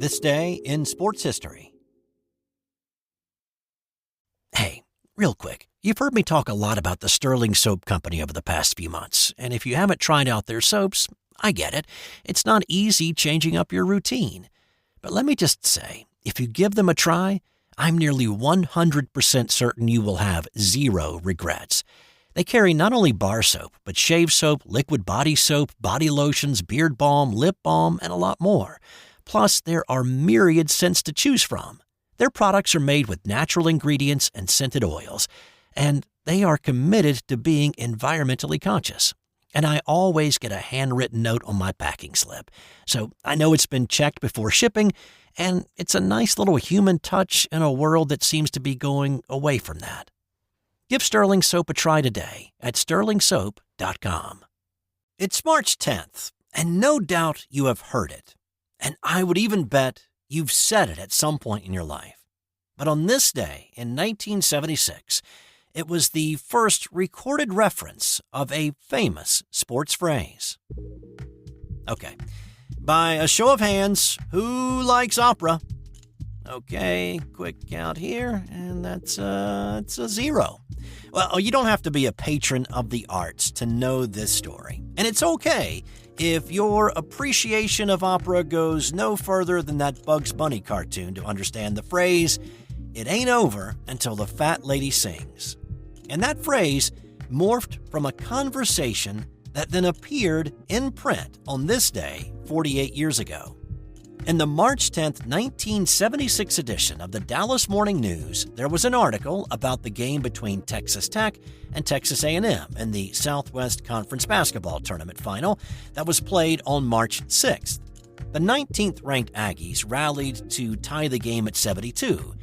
This day in sports history. Hey, real quick, you've heard me talk a lot about the Sterling Soap Company over the past few months, and if you haven't tried out their soaps, I get it. It's not easy changing up your routine. But let me just say, if you give them a try, I'm nearly 100% certain you will have zero regrets. They carry not only bar soap, but shave soap, liquid body soap, body lotions, beard balm, lip balm, and a lot more. Plus, there are myriad scents to choose from. Their products are made with natural ingredients and scented oils, and they are committed to being environmentally conscious. And I always get a handwritten note on my packing slip, so I know it's been checked before shipping, and it's a nice little human touch in a world that seems to be going away from that. Give Sterling Soap a try today at sterlingsoap.com. It's March 10th, and no doubt you have heard it. And I would even bet you've said it at some point in your life. But on this day in 1976, it was the first recorded reference of a famous sports phrase. Okay, by a show of hands, who likes opera? Okay, quick count here, and it's a 0. Well, you don't have to be a patron of the arts to know this story. And it's okay if your appreciation of opera goes no further than that Bugs Bunny cartoon to understand the phrase, "It ain't over until the fat lady sings." And that phrase morphed from a conversation that then appeared in print on this day 48 years ago. In the March 10th, 1976 edition of the Dallas Morning News, there was an article about the game between Texas Tech and Texas A&M in the Southwest Conference basketball tournament final that was played on March 6th. The 19th-ranked Aggies rallied to tie the game at 72.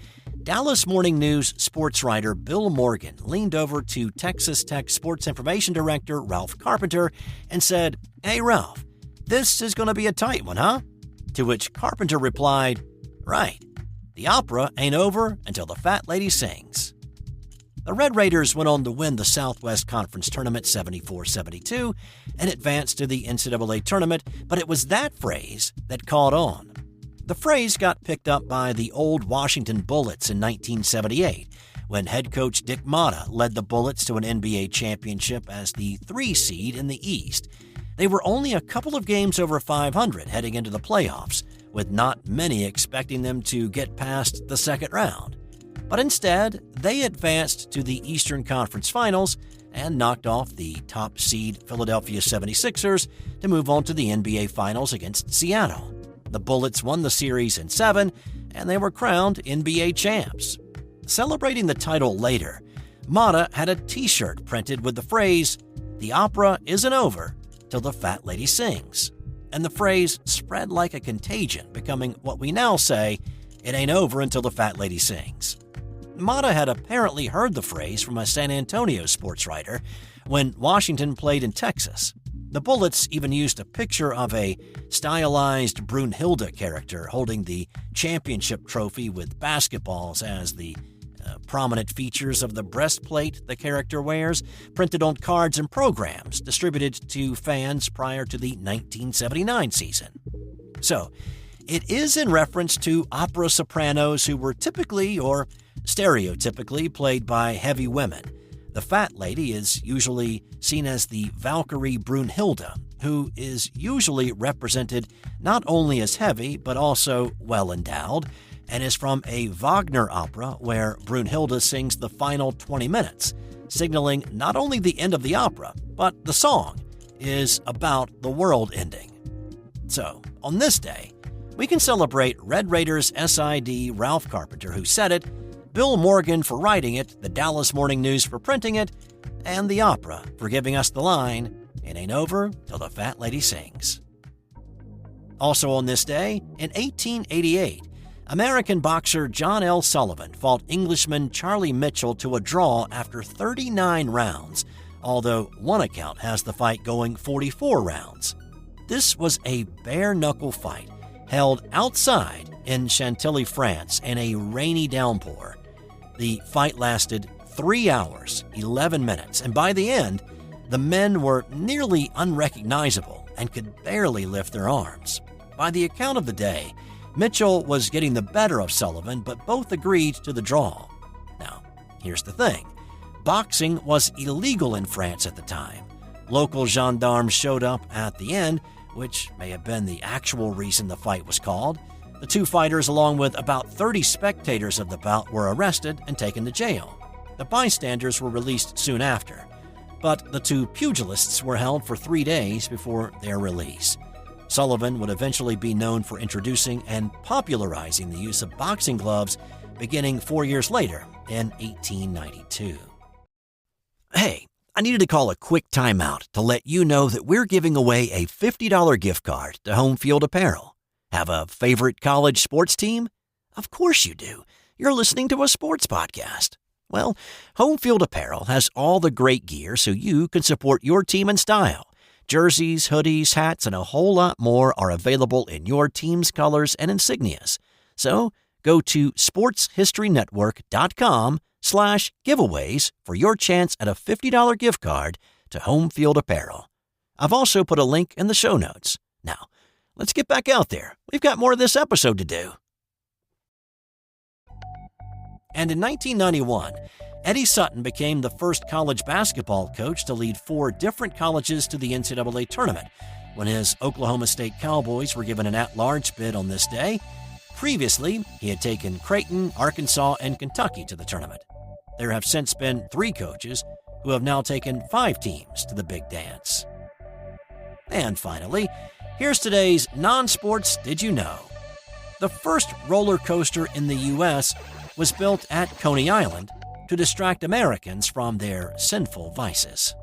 Dallas Morning News sports writer Bill Morgan leaned over to Texas Tech Sports Information Director Ralph Carpenter and said, "Hey, Ralph, this is going to be a tight one, huh?" To which Carpenter replied, "Right. The opera ain't over until the fat lady sings." The Red Raiders went on to win the Southwest Conference Tournament 74-72 and advanced to the NCAA tournament, but it was that phrase that caught on. The phrase got picked up by the old Washington Bullets in 1978, when head coach Dick Motta led the Bullets to an NBA championship as the 3 seed in the East. They were only a couple of games over 500 heading into the playoffs, with not many expecting them to get past the second round. But instead, they advanced to the Eastern Conference Finals and knocked off the top seed Philadelphia 76ers to move on to the NBA Finals against Seattle. The Bullets won the series in 7, and they were crowned NBA champs. Celebrating the title later, Motta had a t-shirt printed with the phrase, "The opera isn't over till the fat lady sings," and the phrase spread like a contagion, becoming what we now say, "It ain't over until the fat lady sings." Motta had apparently heard the phrase from a San Antonio sports writer when Washington played in Texas. The Bullets even used a picture of a stylized Brunhilde character holding the championship trophy with basketballs as the prominent features of the breastplate the character wears, printed on cards and programs distributed to fans prior to the 1979 season. So, it is in reference to opera sopranos who were typically or stereotypically played by heavy women. The fat lady is usually seen as the Valkyrie Brunhilde, who is usually represented not only as heavy but also well-endowed, and is from a Wagner opera where Brunhilde sings the final 20 minutes, signaling not only the end of the opera, but the song is about the world ending. So, on this day, we can celebrate Red Raiders SID Ralph Carpenter, who said it, Bill Morgan for writing it, the Dallas Morning News for printing it, and the opera for giving us the line, "It ain't over till the fat lady sings." Also on this day, in 1888, American boxer John L. Sullivan fought Englishman Charlie Mitchell to a draw after 39 rounds, although one account has the fight going 44 rounds. This was a bare-knuckle fight held outside in Chantilly, France, in a rainy downpour. The fight lasted 3 hours, 11 minutes, and by the end, the men were nearly unrecognizable and could barely lift their arms. By the account of the day, Mitchell was getting the better of Sullivan, but both agreed to the draw. Now, here's the thing. Boxing was illegal in France at the time. Local gendarmes showed up at the end, which may have been the actual reason the fight was called. The two fighters, along with about 30 spectators of the bout, were arrested and taken to jail. The bystanders were released soon after, but the two pugilists were held for 3 days before their release. Sullivan would eventually be known for introducing and popularizing the use of boxing gloves beginning 4 years later in 1892. Hey, I needed to call a quick timeout to let you know that we're giving away a $50 gift card to Home Field Apparel. Have a favorite college sports team? Of course you do. You're listening to a sports podcast. Well, Home Field Apparel has all the great gear so you can support your team in style. Jerseys, hoodies, hats, and a whole lot more are available in your team's colors and insignias. So go to sportshistorynetwork.com/giveaways for your chance at a $50 gift card to Home Field Apparel. I've also put a link in the show notes. Now, let's get back out there. We've got more of this episode to do. And in 1991, Eddie Sutton became the first college basketball coach to lead 4 different colleges to the NCAA tournament when his Oklahoma State Cowboys were given an at-large bid on this day. Previously, he had taken Creighton, Arkansas, and Kentucky to the tournament. There have since been 3 coaches who have now taken 5 teams to the big dance. And finally, here's today's non-sports Did You Know? The first roller coaster in the U.S. was built at Coney Island to distract Americans from their sinful vices.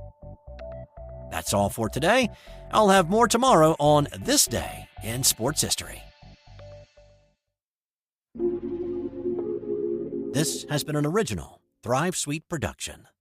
That's all for today. I'll have more tomorrow on This Day in Sports History. This has been an original Thrive Suite production.